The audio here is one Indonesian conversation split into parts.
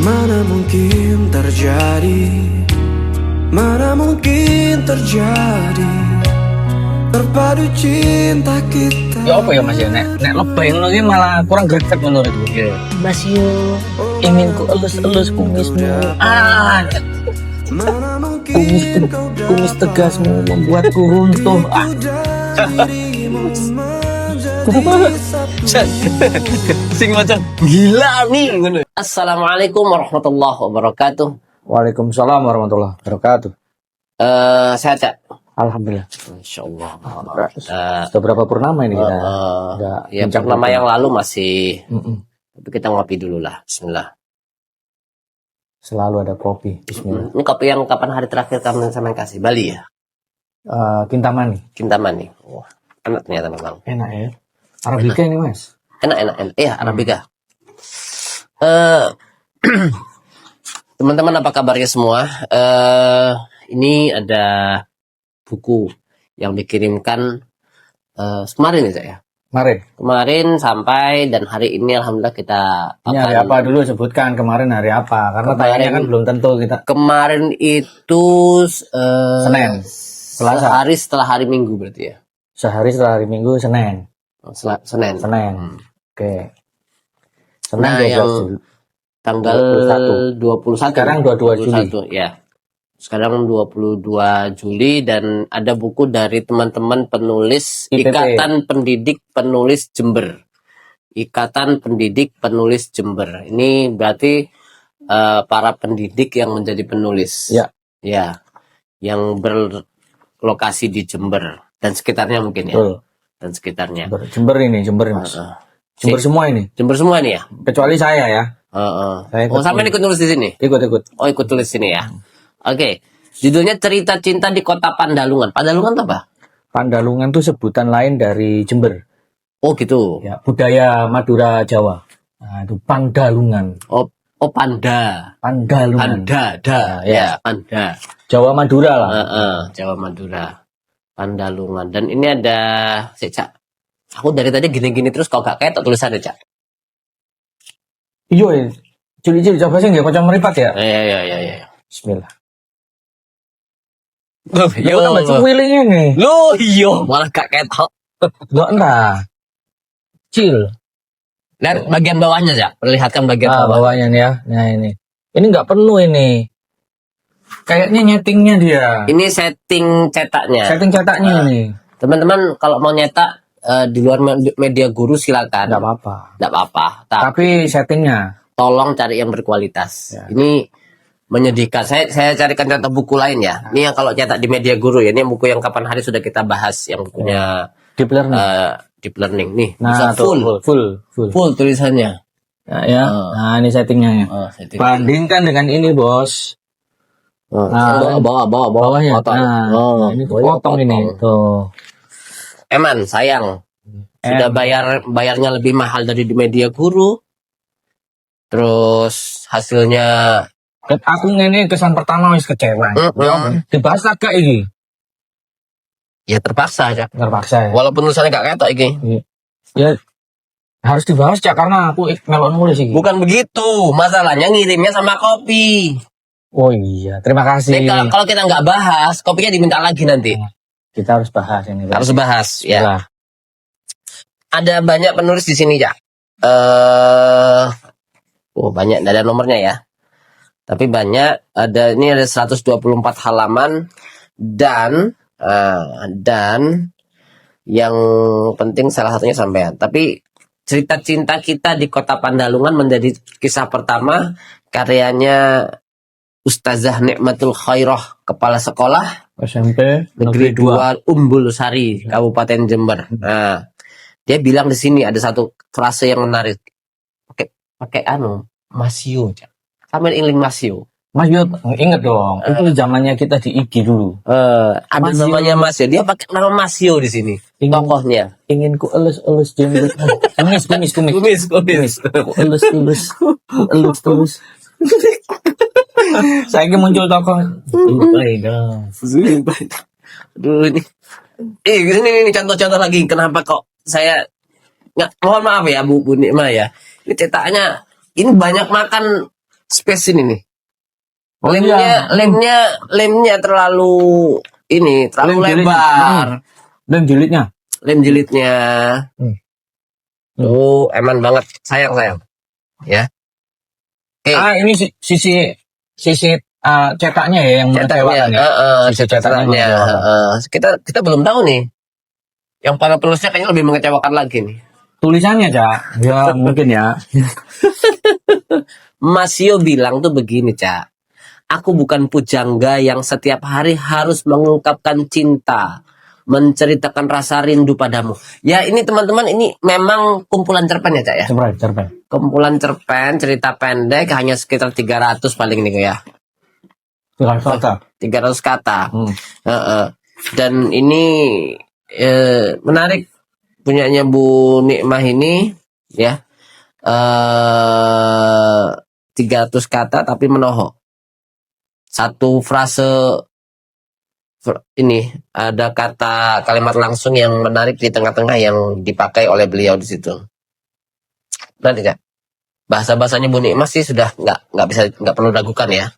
Mana mungkin terjadi, mana mungkin terjadi, terpadu cinta kita. Ya apa ya Mas ya, nek lebay ngono iki malah kurang greget menurutku. Iya. Mas yo, ingin ku elus-elus kumismu. Mana mungkin kau Kumis tegasmu membuatku runtuh. dirimu Sing macam gila nih ngono. Assalamualaikum warahmatullahi wabarakatuh. Waalaikumsalam warahmatullahi wabarakatuh. Sehat ya? Alhamdulillah. Insyaallah. Sudah berapa purnama ini kita? Ya purnama yang lalu masih. Tapi kita ngopi dulu lah. Bismillah. Selalu ada kopi. Bismillah. Ini kopi yang kapan hari terakhir kamu sama kasih? Bali ya? Kintamani. Kintamani. Wah, enak ternyata memang. Enak ya. Arabica ini Mas. Enak. Iya, Arabica. Teman-teman apa kabarnya semua? Ini ada buku yang dikirimkan kemarin ya Cak ya? Kemarin sampai dan hari ini alhamdulillah kita Ini hari apa dulu sebutkan kemarin hari apa? Karena tayangnya kan belum tentu kita. Kemarin itu Senin. Selasa. Sehari setelah hari Minggu berarti ya? Sehari setelah hari Minggu Senin. Senin. Oke. Senin Nah, 12 yang Juli. tanggal 21. Sekarang 22 Juli. Ya. Sekarang 22 Juli dan ada buku dari teman-teman penulis IPP. Ikatan Pendidik Penulis Jember. Ikatan Pendidik Penulis Jember. Ini berarti para pendidik yang menjadi penulis. Ya. Ya. Yang berlokasi di Jember dan sekitarnya mungkin ya. Betul. Dan sekitarnya. Jember ini Mas. Jember semua ini. Jember semua nih ya. Kecuali saya ya. Oh, sampai ikut nulis di sini. Ikut. Oh, ikut tulis sini ya. Oke. Judulnya Cerita Cinta di Kota Pandalungan. Pandalungan itu apa? Pandalungan itu sebutan lain dari Jember. Oh, gitu. Ya, budaya Madura Jawa. Nah, itu Pandalungan. Oh, Panda. Pandalungan. Panda. Ya. Panda. Jawa Madura lah. Jawa Madura. Pandalungan. Dan ini ada Cak. Aku dari tadi gini-gini terus kok gak kayak tulisannya, Cak. Iya. Cili-cili coba sih nggak kocok meripat ya. Iya. Bismillah. Yo, tambah cuwilingnya nih. lo iyo malah gak ketok. Enggak entah. Cil. Lihat bagian bawahnya, Cak. Perlihatkan bagian bawah. Bawahnya nih ya. Nah ini. Ini nggak penuh ini. Kayaknya nyetingnya dia. Ini setting cetaknya. Setting cetaknya ini. Teman-teman kalau mau nyetak di luar media guru silakan. Nggak apa-apa. Tapi Tapi settingnya. tolong cari yang berkualitas. Ya. Ini menyedihkan. Saya carikan contoh buku lain ya. Ini yang kalau cetak di media guru ya. Ini buku yang kapan hari sudah kita bahas yang bukunya Deep learning. deep learning nih. Nah, Bisa full tulisannya. Ya. Nah, ini settingnya ya. Setting. Bandingkan dengan ini, Bos. Nah, bawahnya. Nah, ini potong ini. Tuh. Eman, sayang. Sudah bayarnya lebih mahal dari di media guru. Terus hasilnya Aku ngene kesan pertama wis kecewa. Dibahas agak iki. ya terpaksa aja. Terpaksa ya. Walaupun tulisannya gak ketok iki. Ya harus dibahas ya karena aku melok nulis iki. Bukan begitu, masalahnya ngirimnya sama kopi. Oh iya, terima kasih. Jadi kalau kita nggak bahas, kopinya diminta lagi nanti. Kita harus bahas ini. Harus bahas, ya. Nah, Ada banyak penulis di sini, ya. Banyak, nggak ada nomornya ya. Tapi banyak. Ini ada 124 halaman dan yang penting salah satunya sampean. Tapi cerita cinta kita di Kota Pandalungan menjadi kisah pertama karyanya Ustazah Nikmatul Khairah, Kepala Sekolah SMP Negeri 2 Umbul Sari, Kabupaten Jember. Nah, dia bilang di sini ada satu frase yang menarik. Pakai Masio. Sampai iling Masio. Mas Yud, inget dong. Itu zamannya kita di IG dulu. Ada Masio. namanya Masio. Dia pakai nama Masio di sini. Tokohnya. Ingin ku elus jenggot. Kumis. Kumis. Elus. Saya ingin muncul tokoh. Aduh ini. Ini contoh-contoh lagi. Kenapa kok saya mohon maaf ya Bu Nikma ya. Ini cetaknya ini banyak makan space ini nih. Oh, Lemnya, iya. lemnya terlalu terlalu Lem jilidnya. lebar. Lem jilidnya. Lem jilidnya. Tuh, eman banget. Sayang. Ya. Ini sisi cetaknya ya yang Cetaknya, mengecewakan ya. Sisi cetaknya. Kita belum tahu nih. Yang para penulisnya kayaknya lebih mengecewakan lagi nih. Tulisannya, Cak. Ya, mungkin ya. Mas Yo bilang tuh begini, Cak. Aku bukan pujangga yang setiap hari harus mengungkapkan cinta, menceritakan rasa rindu padamu. Ya, ini teman-teman, ini memang kumpulan cerpen ya, Cak ya? Cerpen. Kumpulan cerpen, cerita pendek, hanya sekitar 300 paling ini ya. 300 kata. Dan ini menarik punyanya Bu Nikmah ini ya. 300 kata tapi menohok. Satu frase ini ada kalimat langsung yang menarik di tengah-tengah yang dipakai oleh beliau di situ. Nanti Kak. Bahasa-bahasanya Bu Nikmah sih sudah nggak perlu ragukan ya.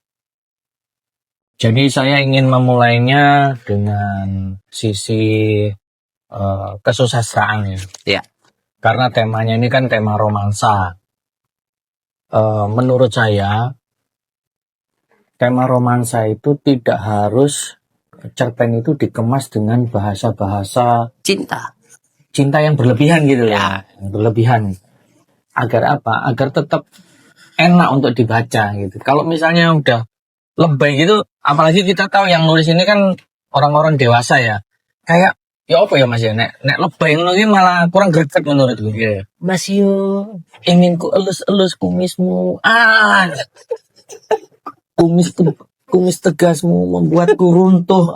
Jadi saya ingin memulainya dengan sisi kesusastraan ya. Ya. Karena temanya ini kan tema romansa. Menurut saya tema romansa itu tidak harus cerpen itu dikemas dengan bahasa-bahasa cinta yang berlebihan gitu ya. Yang berlebihan. Agar apa? Agar tetap enak untuk dibaca gitu. Kalau misalnya udah lebay gitu, apalagi kita tahu yang nulis ini kan orang-orang dewasa ya. Kayak ya apa ya Mas ya, nek lebay ngono iki malah kurang greget menurutku. Yeah. Mas yo, ingin ku elus-elus kumismu. Kumis tegasmu membuatku runtuh.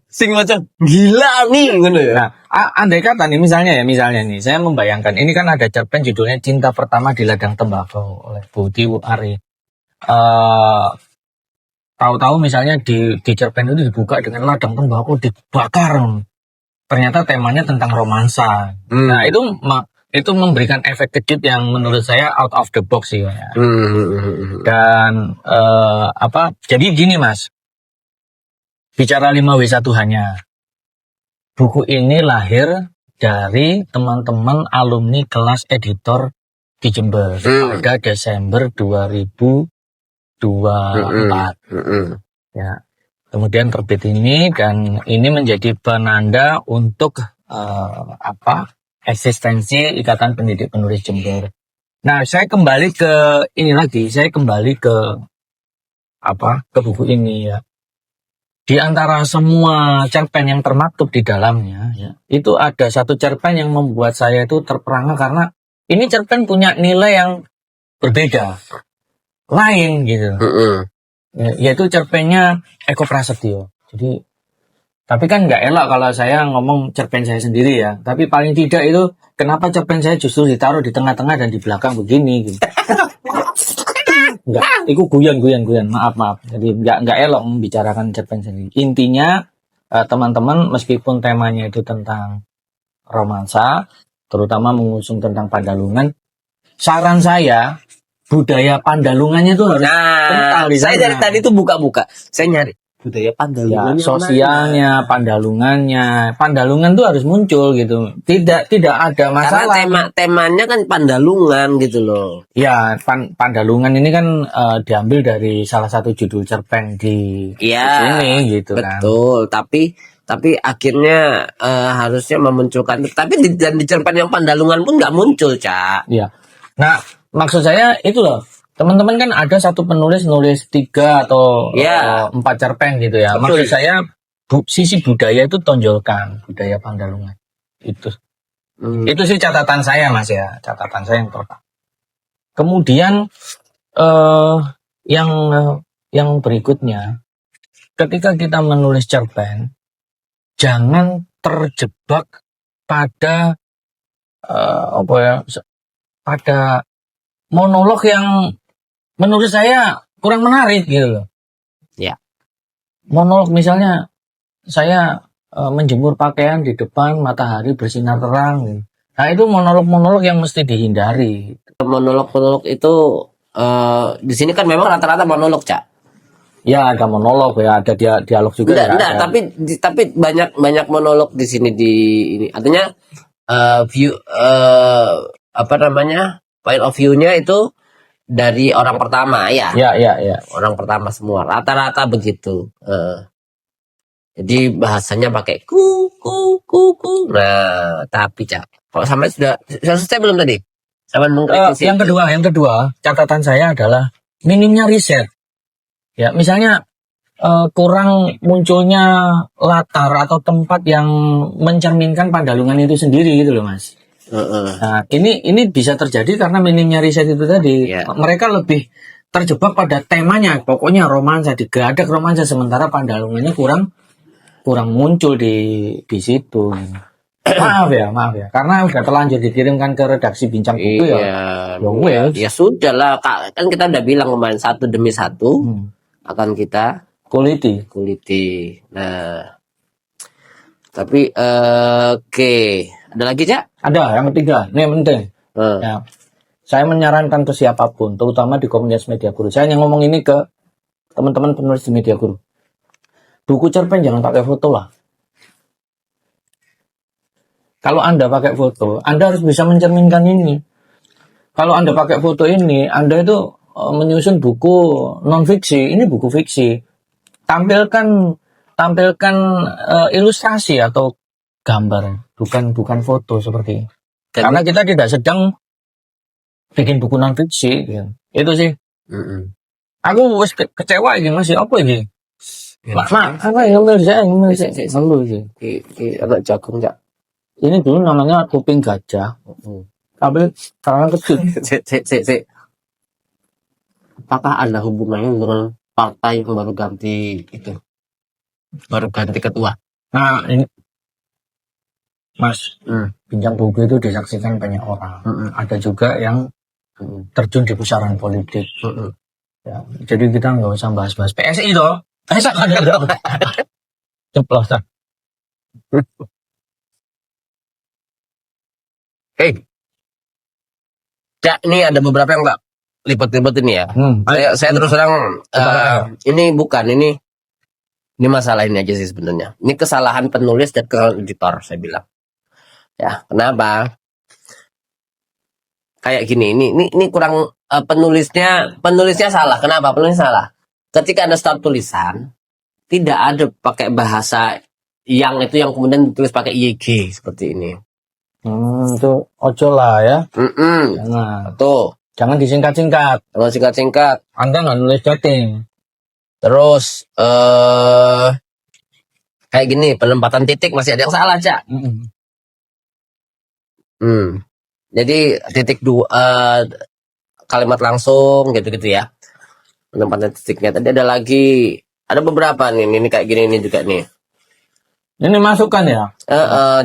Sing macam gila nih ngono ya. Nah, andai kata nih misalnya nih, saya membayangkan ini kan ada cerpen judulnya Cinta Pertama di Ladang Tembakau oleh Bu Tiwu Ari. Tahu-tahu misalnya di cerpen itu dibuka dengan ladang tembakau dibakar. Ternyata temanya tentang romansa. Nah, itu memberikan efek kejut yang menurut saya out of the box sih ya. Dan jadi gini Mas. Bicara 5W1 hanya. Buku ini lahir dari teman-teman alumni kelas editor di Jember pada Desember 2024. Ya. Kemudian terbit ini dan ini menjadi penanda untuk eksistensi Ikatan Pendidik Penulis Jember. Nah, saya kembali ke buku ini ya. Di antara semua cerpen yang termaktub di dalamnya, ya, itu ada satu cerpen yang membuat saya itu terperangah karena ini cerpen punya nilai yang berbeda, lain gitu. Yaitu cerpennya Eko Prasetyo. Jadi, tapi kan nggak elok kalau saya ngomong cerpen saya sendiri ya. Tapi paling tidak itu kenapa cerpen saya justru ditaruh di tengah-tengah dan di belakang begini gitu. Enggak, itu guyon. Maaf. Jadi enggak elok membicarakan cerpen sendiri. Intinya teman-teman meskipun temanya itu tentang romansa, terutama mengusung tentang Pandalungan, saran saya budaya Pandalungannya itu harus kental di sana. Saya dari tadi tuh buka-buka. Saya nyari budaya Pandalungan ya, sosialnya, Pandalungan tuh harus muncul gitu. Tidak ada masalah. Karena temanya kan Pandalungan gitu loh. Ya, Pandalungan ini kan diambil dari salah satu judul cerpen di sini gitu kan. Betul, tapi akhirnya harusnya memunculkan. Tapi di cerpen yang Pandalungan pun nggak muncul, Cak. Iya. Nah, maksud saya itu loh. Teman-teman kan ada satu penulis nulis 3 atau 4 cerpen gitu ya. Betul. Maksud saya sisi budaya itu tonjolkan, budaya Pandalungan. Itu sih catatan saya Mas ya, catatan saya yang pertama. Kemudian yang berikutnya, ketika kita menulis cerpen, jangan terjebak pada pada monolog yang menurut saya kurang menarik gitu loh. Ya. Monolog misalnya saya menjemur pakaian di depan matahari bersinar terang gitu. Nah, itu monolog-monolog yang mesti dihindari. Monolog-monolog itu di sini kan memang rata-rata monolog, Cak. Ya, ada monolog ya, ada dialog juga ya. Enggak, ada. tapi banyak monolog di sini di ini. Artinya view apa namanya? Point of view-nya itu dari orang pertama ya. Ya. Orang pertama semua. Rata-rata begitu. Jadi bahasanya pakai ku. Nah, tapi Cak, kalau sampai sudah selesai belum tadi? Sampai mengkritisi. Yang kedua, catatan saya adalah minimnya riset. Ya, misalnya kurang munculnya latar atau tempat yang mencerminkan Pandalungan itu sendiri gitu loh, Mas. Nah, ini bisa terjadi karena minimnya riset itu tadi. Ya. Mereka lebih terjebak pada temanya, pokoknya romansa, digadak romansa, sementara Pandalungannya kurang muncul di situ. maaf ya, karena udah terlanjur dikirimkan ke redaksi Bincang Buku Iya. wes. Ya sudah lah, Kak. Kan kita udah bilang kemarin satu demi satu akan kita Kuliti. Nah, tapi oke. Ada lagi, Cak? Ada yang ketiga, ini yang penting. Ya, saya menyarankan ke siapapun, terutama di komunitas Media Guru. Saya yang ngomong ini ke teman-teman penulis di Media Guru. Buku cerpen jangan pakai foto lah. Kalau Anda pakai foto, Anda harus bisa mencerminkan ini. Kalau Anda pakai foto ini, Anda itu menyusun buku non-fiksi, ini buku fiksi. Tampilkan ilustrasi atau gambar, bukan foto seperti ini. Karena kita tidak sedang bikin buku non-fiksi. Gitu. Itu sih. Aku wis kecewa ini masih apa ini? Apa yang ngambil saya sih. Anak jagung, Cak. Ini dulu namanya kuping gajah. Tapi sekarang kecil. Sik. Apakah ada hubungannya dengan partai yang baru ganti itu? Baru ganti ketua. Nah, ini Mas, Bincang Buku itu disaksikan banyak orang. Ada juga yang terjun di pusaran politik. Ya, jadi kita nggak usah bahas-bahas PSI toh. Ceplosan. Cak, ini ada beberapa yang nggak lipat-lipat ini ya. Saya terus terang ini masalah ini aja sih sebenarnya. Ini kesalahan penulis dan kesalahan editor, saya bilang. Ya, kenapa? Kayak gini, ini kurang penulisnya salah. Kenapa? Penulisnya salah. Ketika Anda start tulisan, tidak ada pakai bahasa yang kemudian ditulis pakai YG seperti ini. Itu ojo lah ya. Jangan. Tuh. Jangan disingkat-singkat. Jangan singkat-singkat. Anda nggak nulis chatting. Terus kayak gini, penempatan titik masih ada yang salah, Cak. Jadi titik dua kalimat langsung gitu-gitu ya. Penempatan titiknya. Tadi ada beberapa nih. Ini kayak gini ini juga nih. Ini masukan ya.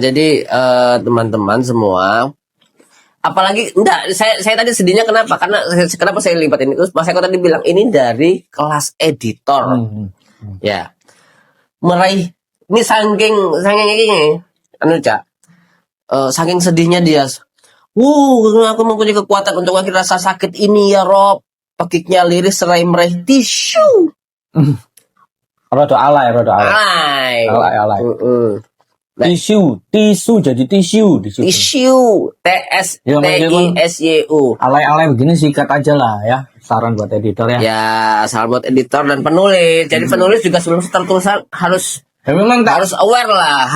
Jadi teman-teman semua, apalagi saya tadi sedihnya kenapa? Kenapa saya lipat ini? Terus Mas Eko tadi bilang ini dari kelas editor. Ya. Meraih ini saking ini Cak. Saking sedihnya dia. Aku mempunyai kekuatan untuk mengakhiri rasa sakit ini ya Rob. Pekiknya liris serai meraih tisu. Rodo alay. Alay. Tisu jadi tisu di situ. Tisu, TSYU. Alay begini sikat aja lah ya. Saran buat editor ya. Ya, saran buat editor dan penulis. Jadi penulis juga sebelum start tulisan harus aware lah,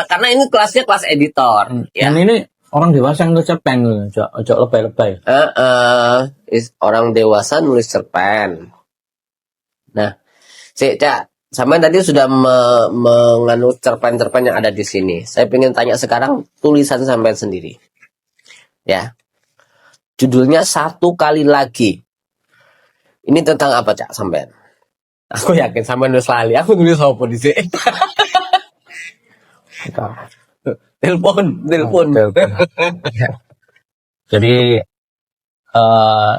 karena ini kelasnya kelas editor. Dan ini orang dewasa yang nulis cerpen, ojo lebay-lebay. Orang dewasa nulis cerpen. Nah, Cak, sama tadi sudah menganut cerpen-cerpen yang ada di sini. Saya ingin tanya sekarang tulisan sampean sendiri. Ya. Judulnya Satu Kali Lagi. Ini tentang apa, Cak, sampean? Aku yakin sampean nulis lali. Aku nulis apa di sini? Telepon. Jadi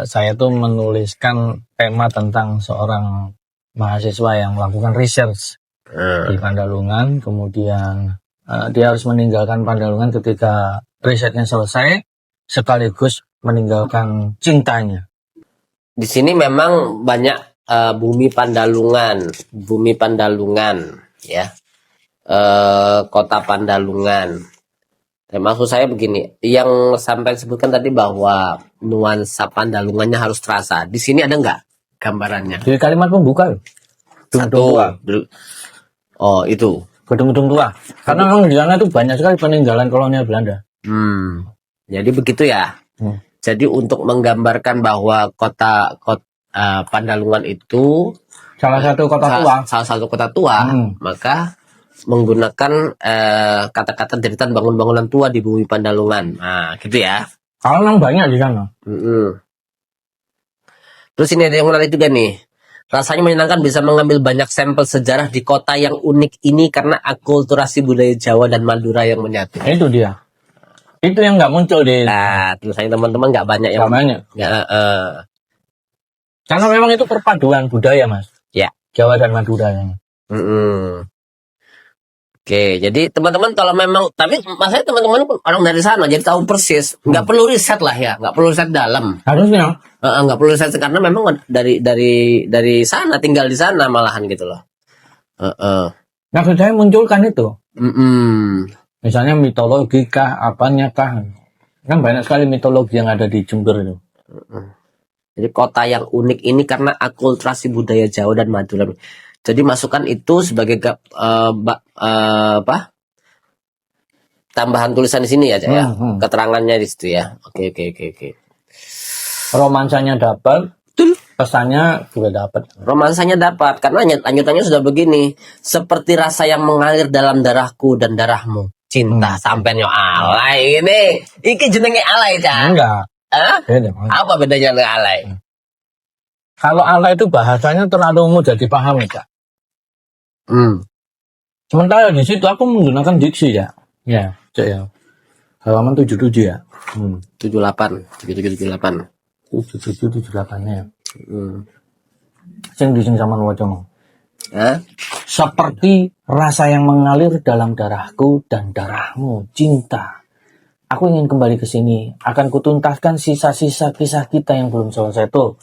saya tuh menuliskan tema tentang seorang mahasiswa yang melakukan research di Pandalungan, kemudian dia harus meninggalkan Pandalungan ketika risetnya selesai sekaligus meninggalkan cintanya. Di sini memang banyak bumi Pandalungan, ya, kota Pandalungan. Dan maksud saya begini, yang sampai sebutkan tadi bahwa nuansa Pandalungannya harus terasa. Di sini ada nggak gambarannya? Di kalimat pembuka, Satu. Oh, itu. gedung-gedung tua. Karena memang di sana tuh banyak sekali peninggalan kolonial Belanda. Jadi begitu ya. Jadi untuk menggambarkan bahwa kota Pandalungan itu Salah satu kota tua. salah satu kota tua, maka menggunakan kata-kata deretan bangunan-bangunan tua di bumi Pandalungan. Nah, gitu ya. Kalau memang banyak di sana. Terus ini ada yang menarik juga nih. Rasanya menyenangkan bisa mengambil banyak sampel sejarah di kota yang unik ini karena akulturasi budaya Jawa dan Madura yang menyatu. Itu dia. Itu yang nggak muncul di. Nah, tulisannya teman-teman nggak banyak yang. Nggak banyak. Karena memang itu perpaduan budaya, Mas. Ya. Jawa dan Madura. Yang. Oke, jadi teman-teman kalau memang, tapi maksudnya teman-teman orang dari sana jadi tahu persis, nggak perlu riset lah ya, nggak perlu riset dalam. Harusnya. Nggak perlu riset karena memang dari sana, tinggal di sana malahan gitu loh. Maksud saya munculkan itu. Misalnya mitologi kah, apanya kah. Kan banyak sekali mitologi yang ada di Jember itu. Jadi kota yang unik ini karena akulturasi budaya Jawa dan Madura. Jadi masukkan itu sebagai tambahan tulisan di sini ya, Cak, ya. Keterangannya di situ ya. Oke. Romansanya dapat, pesannya juga dapat. Romansanya dapat karena lanjutannya sudah begini. Seperti rasa yang mengalir dalam darahku dan darahmu. Cinta sampai yo alay ini. Iki jenenge alay, Cak. Enggak. Beda. Apa bedanya dengan alay? Kalau alay itu bahasanya terlalu mudah dipahami, Cak. Sementara di situ aku menggunakan diksi ya. Ya, Cak ya. Halaman 77 ya. 78, 7778. 7778-nya. Sing dising sama wacana. Seperti rasa yang mengalir dalam darahku dan darahmu, cinta. Aku ingin kembali ke sini. Akan kutuntaskan sisa-sisa kisah kita yang belum selesai tuh.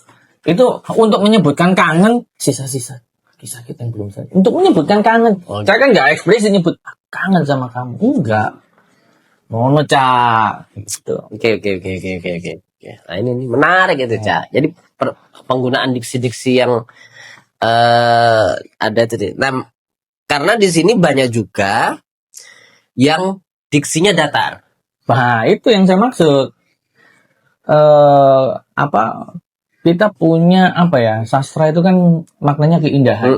Itu untuk menyebutkan kangen, sisa-sisa kisah kita yang belum selesai. Untuk menyebutkan kangen. Saya kan nggak ekspresi nyebut kangen sama kamu. Enggak. Mau Cak. Gitu. Oke. Nah ini menarik itu, Cak. Jadi penggunaan diksi-diksi yang ada itu. Nah, karena di sini banyak juga yang diksinya datar. Nah, itu yang saya maksud. Kita punya sastra itu kan maknanya keindahan.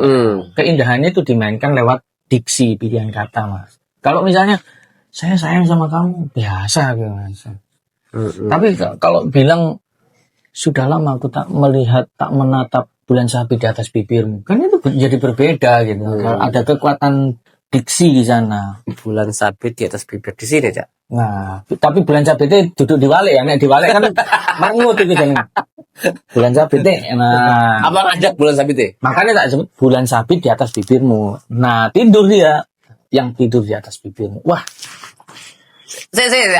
Keindahannya itu dimainkan lewat diksi, pilihan kata, Mas. Kalau misalnya saya sayang sama kamu, biasa gitu, Mas. Tapi kalau bilang sudah lama aku tak menatap bulan sabit di atas bibirmu, kan itu jadi berbeda gitu. Ada kekuatan diksi di sana. Bulan sabit di atas bibir di sini, Cak. Nah, tapi bulan sabitnya duduk di walik ya, nek di walik kan mangut itu jadi. Bulan sabit nah. Abang ajak bulan sabit Makanya tak sebut bulan sabit di atas bibirmu. Nah, tidur dia yang tidur di atas bibirmu. Wah.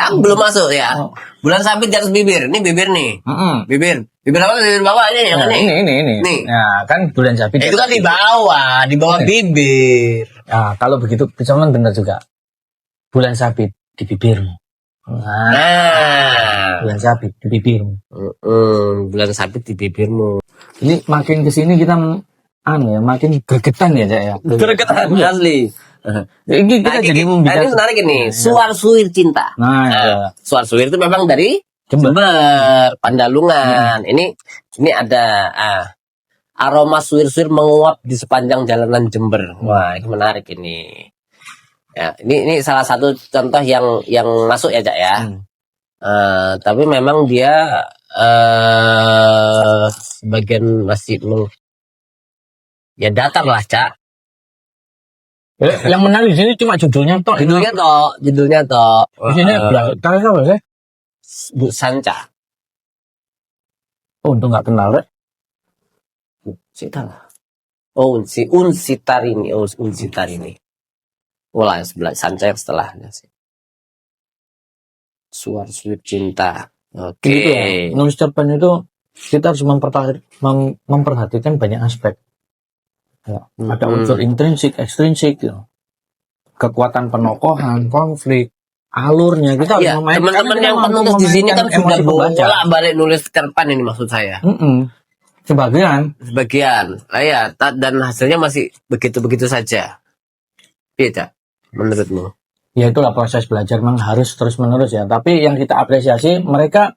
Aku belum masuk ya. Bulan sabit di atas bibir. Ini bibir nih. Bibir apa? Bibir bawah ini yang ini. Nih. Nah, kan bulan sabit. Itu kan di bawah bibir. Nah, kalau begitu cuman benar juga. Bulan sabit di bibirmu. Nah, bulan sabit di bibirmu. Bulan sabit di bibirmu. Ini makin kesini kita makin gregetan ya, Cak ya. Gregetan asli. Ini kita jadi membicarakan. Ini menarik ini. Suar-suir cinta. Nah, suar-suir itu memang dari Jember, Pandalungan. Ini ada aroma suir-suir menguap di sepanjang jalanan Jember. Wah, ini menarik ini. Ya, ini salah satu contoh yang masuk ya, Cak ya. Tapi memang dia sebagian masih ya datar lah, Cak. Yang menarik di sini cuma judulnya toh. Judulnya toh. Di sini kalau apa sih? Bu Sanca. Oh, untuk nggak kenal deh. Lah. Oh, Unsitarini. Unsitarini. Yang sebelah Sanca yang setelahnya sih. Suar-suip cinta. Oke. Gitu ya. Nulis cerpen itu kita harus memperhatikan banyak aspek. Ya, ada unsur intrinsik, ekstrinsik, ya. Kekuatan penokohan, konflik, alurnya kita harus Ya, memainkan. teman-teman Kita yang mampu penulis di sini kan memainkan sudah emosi pembaca. bolak-balik nulis cerpen ini maksud saya. Sebagian. Sebagian. Ya, dan hasilnya masih begitu-begitu saja. Iya, Cak? Menurutmu? Ya itulah proses belajar, memang harus terus menerus ya. Tapi yang kita apresiasi mereka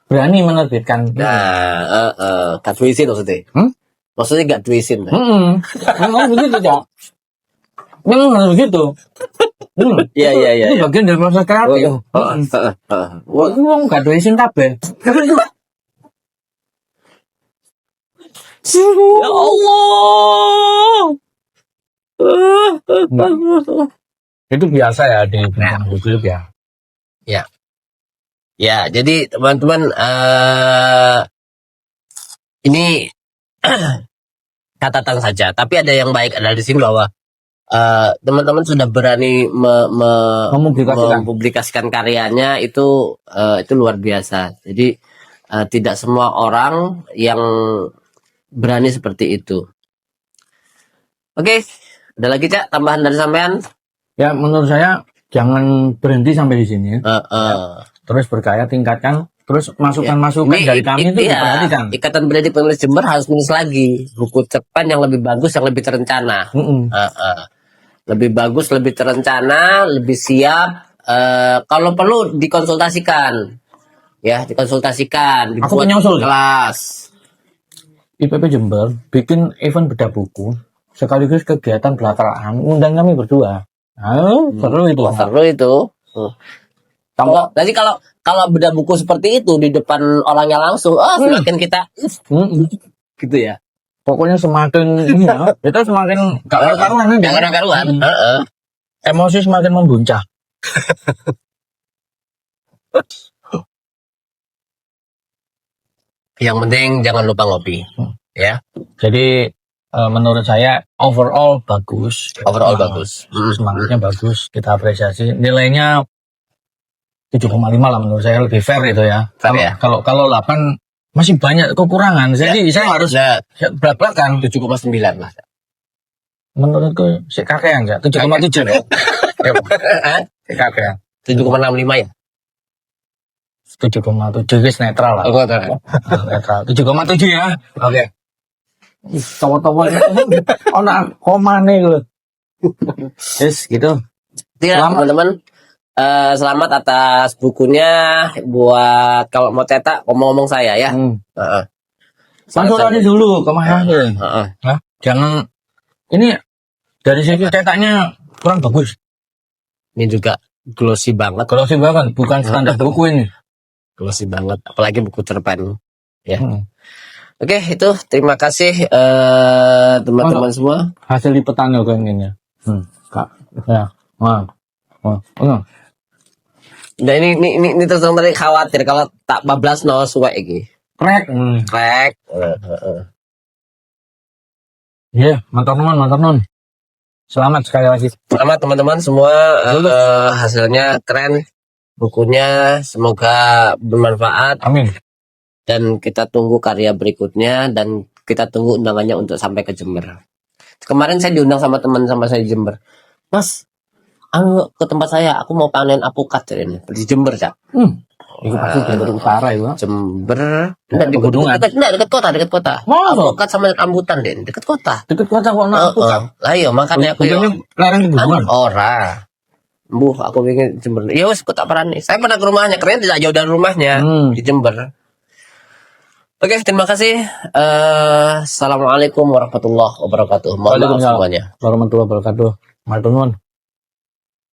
berani menerbitkan. Nah, gak duisin maksudnya. Maksudnya gak duisin. Memang begitu ya. Memang harus begitu. Iya. Itu bagian dari proses kreatif. Itu wong gak duwe isin kabeh. Ya Allah. Itu biasa ya di bidang YouTube ya. Ya, jadi teman-teman ini catatan saja. Tapi ada yang baik ada di sini bahwa teman-teman sudah berani mempublikasikan karyanya itu luar biasa. Jadi tidak semua orang yang berani seperti itu. Oke, ada lagi Cak tambahan dari sampean? Ya menurut saya jangan berhenti sampai di sini. Terus berkarya tingkatkan, terus masukan-masukan dari kami itu diperhatikan. Ikatan Pendidik Penulis Jember harus menulis lagi buku cerpen yang lebih bagus, yang lebih terencana. Lebih bagus, lebih terencana, lebih siap. Kalau perlu dikonsultasikan, ya dikonsultasikan. Aku punya usul kelas. IPP Jember bikin event bedah buku sekaligus kegiatan belakang, undang kami berdua. Seru itu. Seru itu. Jadi kalau bedah buku seperti itu di depan orangnya langsung, semakin kita gitu ya. Pokoknya semakin ini ya, kita semakin gak karuan. Emosi semakin membuncah. Yang penting jangan lupa ngopi, ya. Jadi menurut saya overall bagus. Bagus. Semangatnya bagus, kita apresiasi. Nilainya 7,5 lah menurut saya, lebih fair itu ya. Kalau 8 masih banyak kekurangan. Jadi saya harus belak-belakan 7,9 lah. Menurutku si kakean ya, 7,7 ya. Si kakean. 7,65 ya. 7,7 guys, netral lah. Netral. 7,7 ya. Oke. Tawa-tawa ana komane lho. Yes, gitu. Teman-teman, selamat atas bukunya. Buat kalau mau cetak ngomong saya ya. Konsultasi dulu ke Mas. Jangan ini dari segi cetaknya kurang bagus. Ini juga glossy banget. Bukan standar buku ini. Glossy banget, apalagi buku cerpen. Ya. Oke, itu terima kasih teman-teman semua. Hasil lipetan loh kayaknya. Kak. Ya. Nah ini terus tadi khawatir kalau tak bablas no suwe iki. Krek. Iya, mantap nun. Selamat sekali lagi. Selamat teman-teman semua, hasilnya keren. Bukunya semoga bermanfaat. Amin. Dan kita tunggu karya berikutnya dan kita tunggu undangannya untuk sampai ke Jember. Kemarin saya diundang sama teman saya di Jember. Mas, ke tempat saya, aku mau panen apukat ini di Jember, Cak. Itu pasti Jember Utara itu. Jember. Dekat kota. Apukat sama rambutan, Den. Dekat kota. Dekat kota kok apukat. Lah iya, makanya aku larang pegunungan. Ora. Aku pengen Jember. Ya wes, kota Parani. Saya pernah ke rumahnya, keren tidak jauh dari rumahnya di Jember. Oke, terima kasih. Assalamualaikum warahmatullahi wabarakatuh. Mohon maaf semuanya. Warahmatullahi wabarakatuh. Matur nuwun.